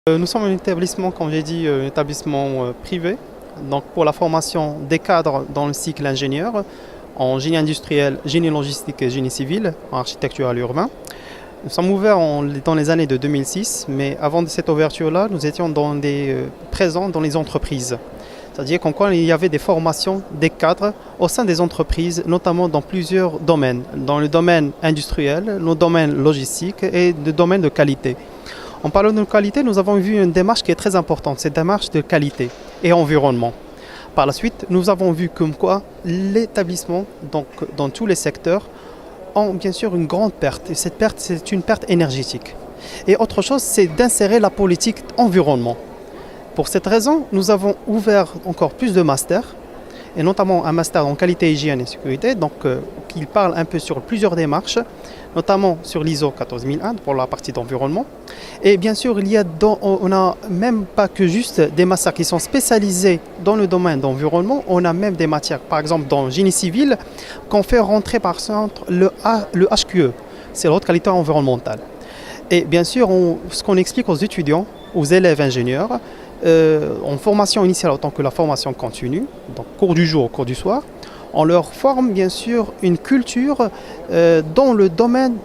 Nous sommes un établissement, comme j'ai dit, un établissement privé, donc pour la formation des cadres dans le cycle ingénieur, en génie industriel, génie logistique et génie civil, en architecture et urbain. Nous sommes ouverts dans les années de 2006, mais avant cette ouverture-là, nous étions présents dans les entreprises. C'est-à-dire qu'en quoi il y avait des formations des cadres au sein des entreprises, notamment dans plusieurs domaines, dans le domaine industriel, le domaine logistique et le domaine de qualité. En parlant de qualité, nous avons vu une démarche qui est très importante, cette démarche de qualité et environnement. Par la suite, nous avons vu comme quoi l'établissement, donc dans tous les secteurs, ont bien sûr une grande perte. Et cette perte, c'est une perte énergétique. Et autre chose, c'est d'insérer la politique environnement. Pour cette raison, nous avons ouvert encore plus de masters, et notamment un master en qualité, hygiène et sécurité, donc qui parle un peu sur plusieurs démarches, notamment sur l'ISO 14001 pour la partie d'environnement. Et bien sûr, on n'a même pas que juste des masters qui sont spécialisés dans le domaine d'environnement, on a même des matières, par exemple dans le génie civil, qu'on fait rentrer par exemple le HQE, c'est la haute qualité environnementale. Et bien sûr, ce qu'on explique aux étudiants, aux élèves ingénieurs, en formation initiale autant que la formation continue, donc cours du jour, cours du soir, on leur forme bien sûr une culture dans le domaine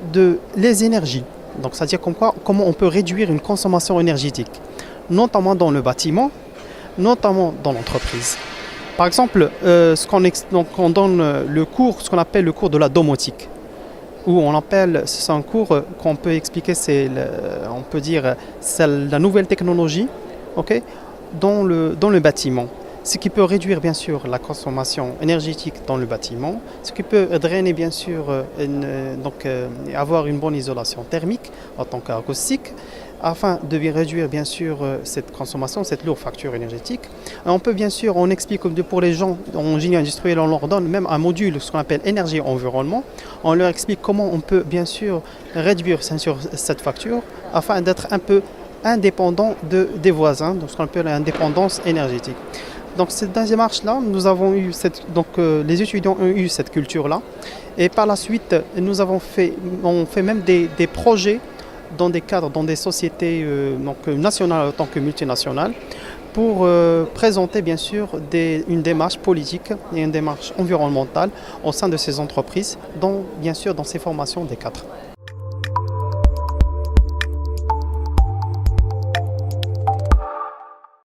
des énergies. Donc c'est-à-dire comment on peut réduire une consommation énergétique, notamment dans le bâtiment, notamment dans l'entreprise. Par exemple, on donne le cours, ce qu'on appelle le cours de la domotique, où c'est un cours qu'on peut expliquer, c'est la nouvelle technologie, okay, dans le bâtiment. Ce qui peut réduire bien sûr la consommation énergétique dans le bâtiment, ce qui peut drainer bien sûr, avoir une bonne isolation thermique en tant qu'acoustique, afin de réduire bien sûr cette consommation, cette lourde facture énergétique. Et on peut bien sûr, on explique pour les gens en génie industriel, on leur donne même un module, ce qu'on appelle énergie-environnement. On leur explique comment on peut bien sûr réduire cette facture afin d'être un peu indépendant des voisins, donc ce qu'on appelle l'indépendance énergétique. Donc cette démarche-là, les étudiants ont eu cette culture-là, et par la suite, on fait même des projets dans des cadres, dans des sociétés nationales autant que multinationales, pour présenter bien sûr une démarche politique et une démarche environnementale au sein de ces entreprises, bien sûr dans ces formations des cadres.